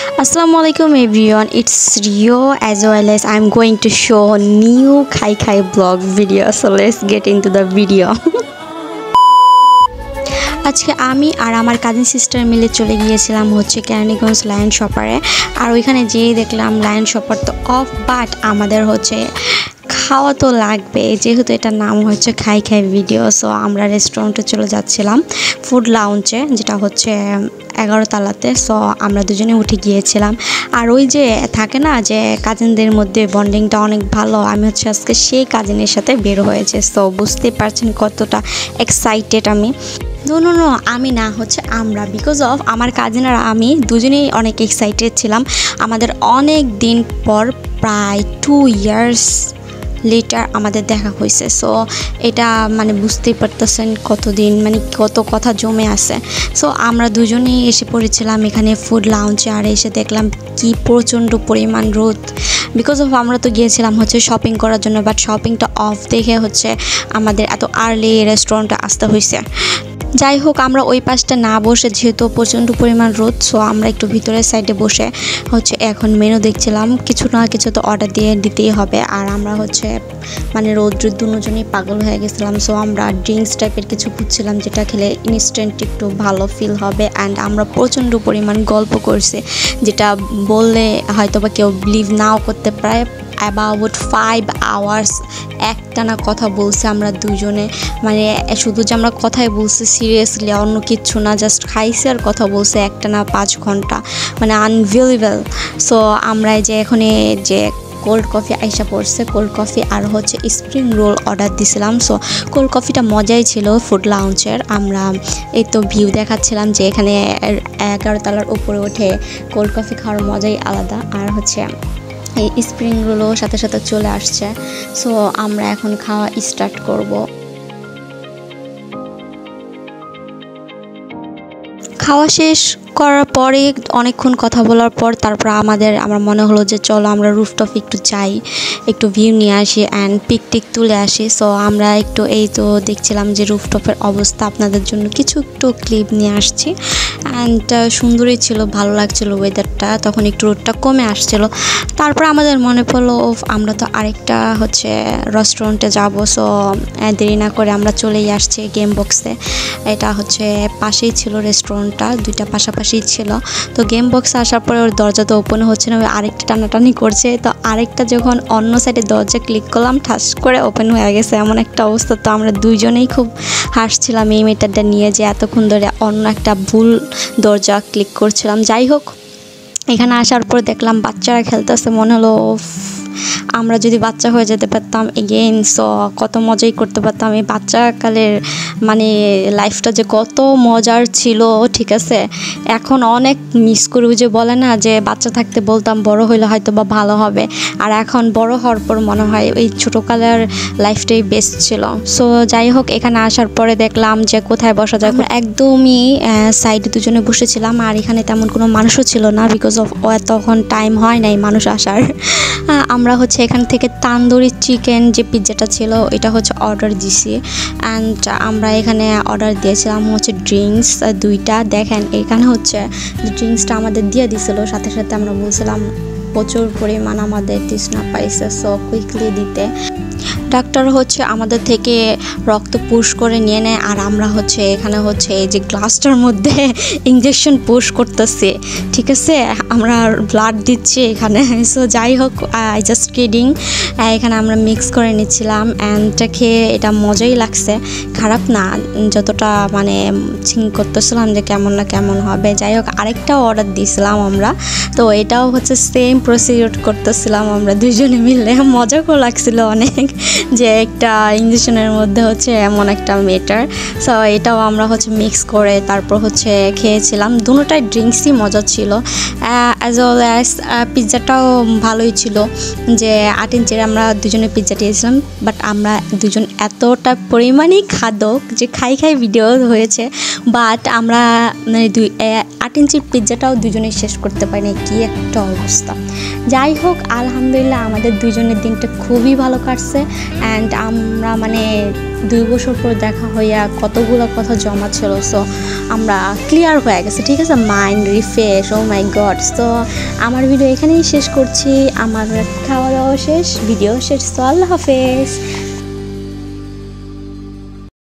Assalamualaikum everyone, it's Rio as well as I'm going to show new Khai Khai vlog video. So let's get into the video. আজকে আমি আর আমার cousin sister মিলে চলে গিয়েছিলাম হচ্ছে Keraniganj lion শপারে। আর ওইখানে যেয়ে দেখলাম লায়ন শপার তো অফ, বাট আমাদের হচ্ছে খাওয়া তো লাগবে, যেহেতু এটার নাম হচ্ছে খাই খাই ভিডিও। সো আমরা রেস্টুরেন্টে চলে যাচ্ছিলাম ফুড লাউঞ্জে, যেটা হচ্ছে 11 তলাতে। সো আমরা দুজনে উঠে গিয়েছিলাম। আর ওই যে থাকে না যে কাজিনদের মধ্যে বন্ডিংটা অনেক ভালো, আমি হচ্ছে আজকে সেই কাজিনের সাথে বের হয়েছে। সো বুঝতে পারছেন কতটা এক্সাইটেড আমি। নো আমি না, হচ্ছে আমরা, বিকজ অফ আমার কাজিন আর আমি দুজনেই অনেক এক্সাইটেড ছিলাম। আমাদের অনেক দিন পর, প্রায় 2 ইয়ার্স লেটার আমাদের দেখা হয়েছে। সো এটা মানে বুঝতেই পারতেছেন কতদিন, মানে কত কথা জমে আছে। সো আমরা দুজনেই এসে পড়েছিলাম এখানে ফুড লাউঞ্জে। আর এসে দেখলাম কি প্রচণ্ড পরিমাণ রোদ, বিকজ অফ আমরা তো গিয়েছিলাম হচ্ছে শপিং করার জন্য, বাট শপিংটা অফ দেখে হচ্ছে আমাদের এত আর্লি রেস্টুরেন্টে আসতে হয়েছে। যাই হোক, আমরা ওই পাশটা না বসে, যেহেতু প্রচণ্ড পরিমাণ রোদ, সো আমরা একটু ভিতরের সাইডে বসে হচ্ছে এখন মেনু দেখছিলাম। কিছু না কিছু তো অর্ডার দিতেই হবে। আর আমরা হচ্ছে মানে রোদ দুজনেই পাগল হয়ে গেছিলাম। সো আমরা ড্রিঙ্কস টাইপের কিছু খুঁজছিলাম, যেটা খেলে ইনস্ট্যান্ট একটু ভালো ফিল হবে। অ্যান্ড আমরা প্রচণ্ড পরিমাণ গল্প করছি, যেটা বললে হয়তো বা কেউ বিলিভ নাও করতে পারে। অ্যাবাউট 5 আওয়ার্স একটানা কথা বলছি আমরা দুজনে, মানে শুধু যে আমরা কথাই বলছি, সিরিয়াসলি অন্য কিচ্ছু না, জাস্ট খাইছি আর কথা বলছি একটানা 5 ঘন্টা, মানে আনবিলিভেবল। সো আমরা যে এখানে যে কোল্ড কফি আইসা পড়ছে, কোল্ড কফি আর হচ্ছে স্প্রিং রোল অর্ডার দিছিলাম। সো কোল্ড কফিটা মজাই ছিল ফুড লাউঞ্জের। আমরা এই তো ভিউ দেখাচ্ছিলাম যে এখানে 11 তলার উপরে উঠে কোল্ড কফি খাওয়ার মজাই আলাদা। আর হচ্ছে এই স্প্রিং রোলও সাথে সাথে চলে আসছে। সো আমরা এখন খাওয়া স্টার্ট করব। খাওয়া শেষ করার পরে অনেকক্ষণ কথা বলার পর তারপর আমার মনে হলো যে চলো আমরা রুফটপ একটু যাই, একটু ভিউ নিয়ে আসি অ্যান্ড পিকটিক তুলে আসি। সো আমরা একটু এই তো দেখছিলাম যে রুফটপের অবস্থা, আপনাদের জন্য কিছু একটু ক্লিপ নিয়ে আসছি। অ্যান্ড সুন্দরই ছিল, ভালো লাগছিল ওয়েদারটা, তখন একটু রোদটা কমে আসছিল। তারপর আমাদের মনে পড়লো আমরা তো আরেকটা হচ্ছে রেস্টুরেন্টে যাব। সো দেরি না করে আমরা চলেই আসছি গেম বক্সে। এটা হচ্ছে পাশেই ছিল রেস্টুরেন্টটা, দুইটা পাশাপাশি ছিল। তো গেম বক্সে আসার পরে ওর দরজা তো ওপেন হচ্ছে না, আরেকটা টানাটানি করছে। তো আরেকটা যখন অন্য সাইডে দরজা ক্লিক করলাম, ঠাস করে ওপেন হয়ে গেছে, এমন একটা অবস্থা। তো আমরা দুইজনেই খুব হাসছিলাম এই মেটারটা নিয়ে, যে এতক্ষণ ধরে অন্য একটা ভুল দরজা ক্লিক করছিলাম। যাই হোক, এখানে আসার পর দেখলাম বাচ্চারা খেলতেছে, মনে হলো আমরা যদি বাচ্চা হয়ে যেতে পারতাম এগেইন, সো কত মজাই করতে পারতাম। এই বাচ্চাকালের মানে লাইফটা যে কত মজার ছিল, ঠিক আছে। এখন অনেক মিস করি, যে বলে না যে বাচ্চা থাকতে বলতাম বড় হইলে হয়তো বা ভালো হবে। আর এখন বড় হওয়ার পর মনে হয় ওই ছোটোকালের লাইফটাই বেস্ট ছিল। সো যাই হোক, এখানে আসার পরে দেখলাম যে কোথায় বসা যায়। একদমই সাইডে দুজনে বসেছিলাম, আর এখানে তেমন কোনো মানুষও ছিল না, বিকজ অফ তখন টাইম হয় নাই মানুষ আসার। আমরা হচ্ছে এখান থেকে তান্দুরি চিকেন যে পিৎজাটা ছিল এটা হচ্ছে অর্ডার দিছি। অ্যান্ড আমরা এখানে অর্ডার দিয়েছিলাম হচ্ছে ড্রিঙ্কস 2টা। দেখেন এখানে হচ্ছে ড্রিঙ্কসটা আমাদের দিয়ে দিছিল, সাথে সাথে আমরা বলছিলাম প্রচুর পরিমাণ আমাদের তৃষ্ণা পাইছে, সো কুইকলি দিতে। ডাক্তার হচ্ছে আমাদের থেকে রক্ত পুশ করে নিয়ে নেয়, আর আমরা হচ্ছে এখানে হচ্ছে এই যে গ্লাসটার মধ্যে ইঞ্জেকশন পুশ করতেছে, ঠিক আছে, আমরা ব্লাড দিচ্ছি এখানে। সো যাই হোক, আই জাস্ট কিডিং। এখানে আমরা মিক্স করে নিচ্ছিলাম, অ্যান্ড খেয়ে এটা মজাই লাগছে, খারাপ না, যতটা মানে চিন্তা করতেছিলাম যে কেমন না কেমন হবে। যাই হোক, আরেকটাও অর্ডার দিয়েছিলাম আমরা, তো এটাও হচ্ছে সেম প্রসিডিউর করতেছিলাম আমরা দুজনে মিলে। মজাও লাগছিল অনেক, যে একটা ইঞ্জেকশনের মধ্যে হচ্ছে এমন একটা মেটার। সো এটাও আমরা হচ্ছে মিক্স করে তারপর হচ্ছে খেয়েছিলাম। দুটোটাই ড্রিঙ্কসই মজা ছিল, অ্যাজ ওয়েল অ্যাজ পিৎজাটাও ভালোই ছিল। যে 8 ইঞ্চির আমরা দুজনে পিৎজা দিয়েছিলাম, বাট আমরা দুজন এতটা পরিমাণেই খাদক যে খাই ভিডিও হয়েছে, বাট আমরা মানে 8 ইঞ্চির পিৎজাটাও দুজনেই শেষ করতে পারিনি। কি একটা অবস্থা। যাই হোক আলহামদুলিল্লাহ আমাদের দুজনের দিনটা খুবই ভালো কাটছে অ্যান্ড আমরা মানে 2 বছর পর দেখা হইয়া কতগুলো কথা জমা ছিল সো আমরা ক্লিয়ার হয়ে গেছে ঠিক আছে মাইন্ড রিফ্রেশ ও মাই গড সো আমার ভিডিও এখানেই শেষ করছি আমার খাওয়া দাওয়া শেষ ভিডিও শেষ তো আল্লাহ হাফেজ